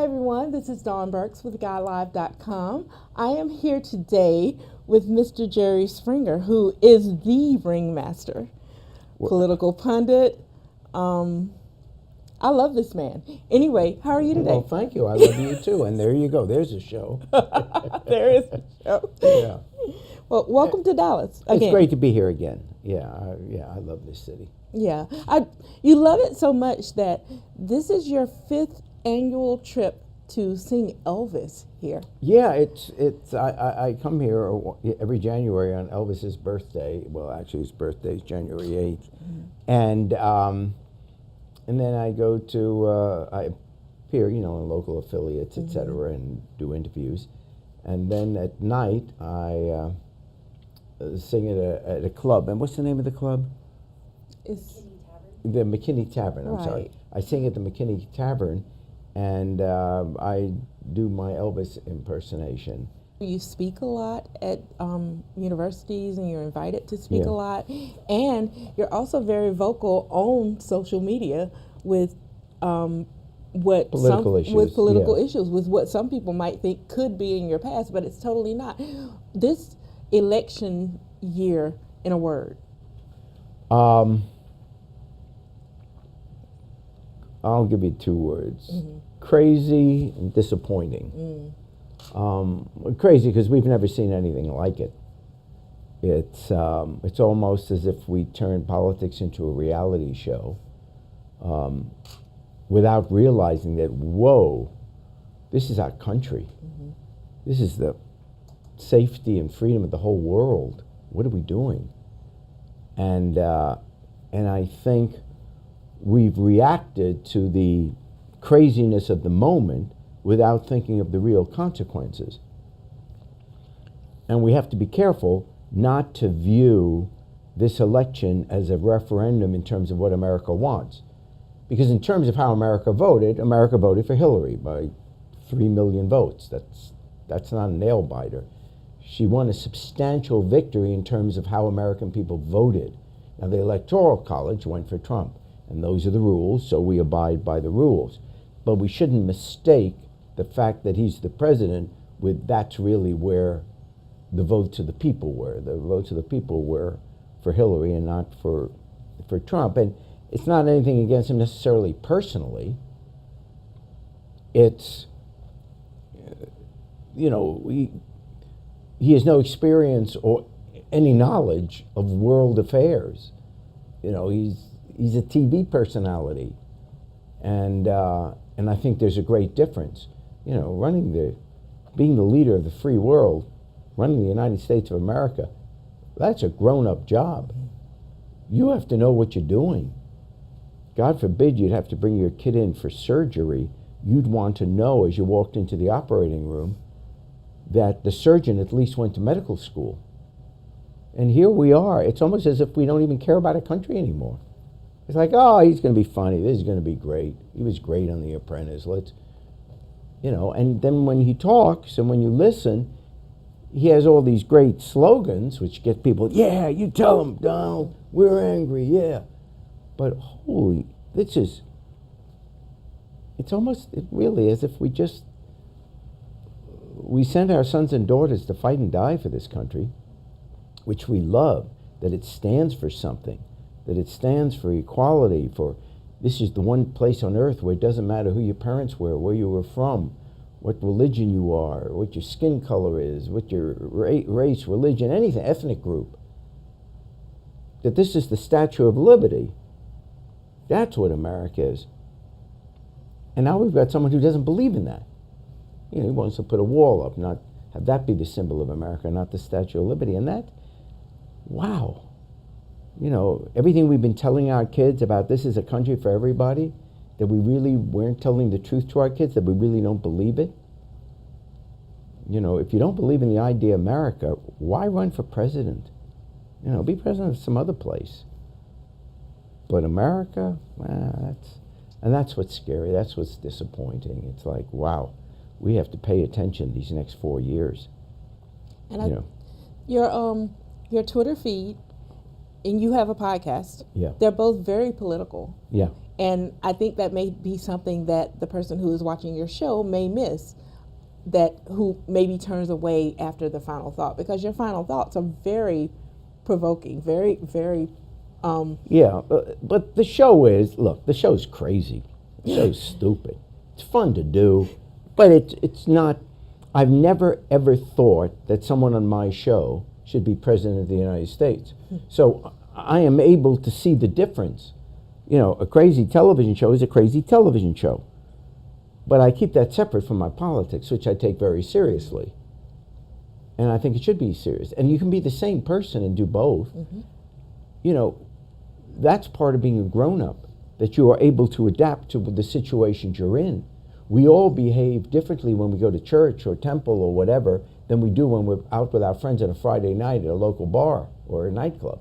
everyone. This is Dawn Burks with GuyLive.com. I am here today with Mr. Jerry Springer, who is the ringmaster, political pundit. I love this man. Anyway, how are you today? Well, thank you. I love you too. And there you go. There's a show. There is a show. Yeah. Well, welcome to Dallas again. It's great to be here again. Yeah, I love this city. Yeah, you love it so much that this is your 5th annual trip to sing Elvis here. Yeah, I come here every January on Elvis's birthday. Well, actually, his birthday is January 8th, and then I go to I appear, in local affiliates, etc., and do interviews, and then at night I sing at a club. And what's the name of the club? It's the McKinney Tavern. I'm sorry. I sing at the McKinney Tavern, and I do my Elvis impersonation. You speak a lot at universities, and you're invited to speak a lot, and you're also very vocal on social media with political issues, with what some people might think could be in your past, but it's totally not. This election year, in a word. I'll give you 2 words. Crazy and disappointing. Crazy because we've never seen anything like it. It's almost as if we turned politics into a reality show without realizing that, whoa, this is our country. This is the safety and freedom of the whole world. What are we doing? And I think we've reacted to the craziness of the moment without thinking of the real consequences. And we have to be careful not to view this election as a referendum in terms of what America wants. Because in terms of how America voted for Hillary by 3 million votes. That's not a nail biter. She won a substantial victory in terms of how American people voted. Now, the Electoral College went for Trump, and those are the rules, so we abide by the rules. But we shouldn't mistake the fact that he's the president with that's really where the votes of the people were. The votes of the people were for Hillary and not for Trump. And it's not anything against him necessarily personally. It's, he has no experience or any knowledge of world affairs. He's a TV personality, and I think there's a great difference. Being the leader of the free world, running the United States of America, that's a grown-up job. You have to know what you're doing. God forbid you'd have to bring your kid in for surgery. You'd want to know as you walked into the operating room that the surgeon at least went to medical school. And here we are. It's almost as if we don't even care about our country anymore. It's like, oh, he's going to be funny. This is going to be great. He was great on The Apprentice. And then when he talks and when you listen, he has all these great slogans which get people, yeah, you tell them, Donald, we're angry, yeah. But holy, it's almost really as if we send our sons and daughters to fight and die for this country, which we love, that it stands for something, that it stands for equality, for this is the one place on earth where it doesn't matter who your parents were, where you were from, what religion you are, what your skin color is, what your race, religion, anything, ethnic group. That this is the Statue of Liberty. That's what America is. And now we've got someone who doesn't believe in that. He wants to put a wall up, not have that be the symbol of America, not the Statue of Liberty. And that, wow. Everything we've been telling our kids about this is a country for everybody, that we really weren't telling the truth to our kids, that we really don't believe it. If you don't believe in the idea of America, why run for president? Be president of some other place. But America, that's what's scary. That's what's disappointing. It's like, wow, we have to pay attention these next 4 years. And your Twitter feed, and you have a podcast. Yeah. They're both very political. Yeah. And I think that may be something that the person who is watching your show may miss, that who maybe turns away after the final thought, because your final thoughts are very provoking, very, very. Yeah, but the show is, look, the show's crazy. The show's stupid. It's fun to do, but it's not. I've never ever thought that someone on my show should be president of the United States. So I am able to see the difference. You know, a crazy television show is a crazy television show. But I keep that separate from my politics, which I take very seriously. And I think it should be serious. And you can be the same person and do both. You know, that's part of being a grown-up, that you are able to adapt to the situations you're in. We all behave differently when we go to church or temple or whatever than we do when we're out with our friends on a Friday night at a local bar or a nightclub.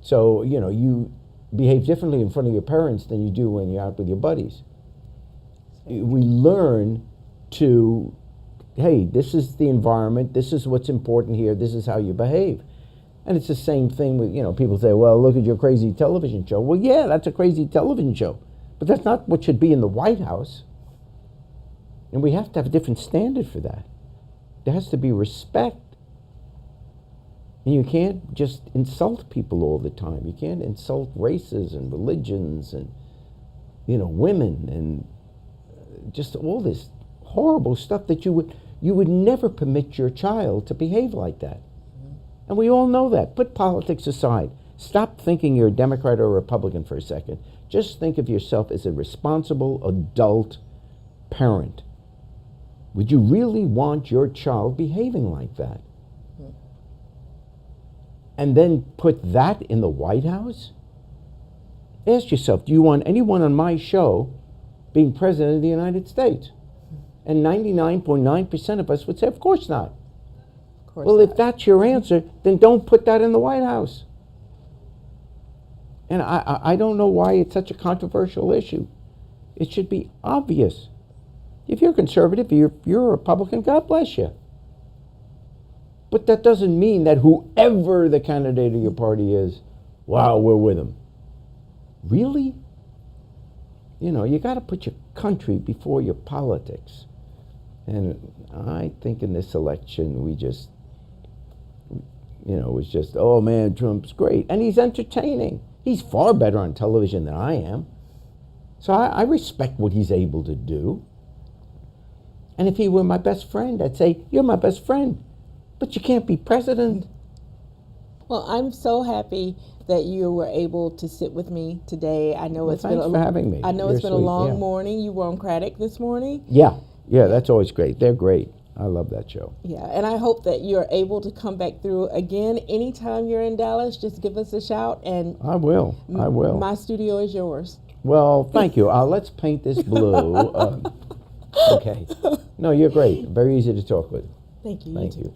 So, you know, you behave differently in front of your parents than you do when you're out with your buddies. We learn to, hey, this is the environment, this is what's important here, this is how you behave. And it's the same thing with, you know, people say, well, look at your crazy television show. Well, yeah, that's a crazy television show, but that's not what should be in the White House. And we have to have a different standard for that. There has to be respect. And you can't just insult people all the time. You can't insult races and religions and, you know, women and just all this horrible stuff that you would never permit your child to behave like that. And we all know that. Put politics aside. Stop thinking you're a Democrat or a Republican for a second. Just think of yourself as a responsible adult parent. Would you really want your child behaving like that? And then put that in the White House? Ask yourself, do you want anyone on my show being president of the United States? And 99.9% of us would say, of course not. Of course Well, not. if that's your answer, then don't put that in the White House. And I don't know why it's such a controversial issue. It should be obvious. If you're conservative, if you're a Republican, God bless you. But that doesn't mean that whoever the candidate of your party is, wow, we're with them. Really? You know, you got to put your country before your politics. And I think in this election, we just, you know, it was just, oh man, Trump's great. And he's entertaining. He's far better on television than I am. So I respect what he's able to do. And if he were my best friend, I'd say, you're my best friend, but you can't be president. Well, I'm so happy that you were able to sit with me today. I know Well, it's thanks been for having me. I know You're it's been a sweet, long yeah. morning. You were on Craddock this morning. Yeah, that's always great. They're great. I love that show. Yeah, and I hope that you're able to come back through again. Anytime you're in Dallas, just give us a shout, and I will. my studio is yours. Well, thank you. Let's paint this blue. Okay. No, you're great. Very easy to talk with. Thank you. Thank too. you.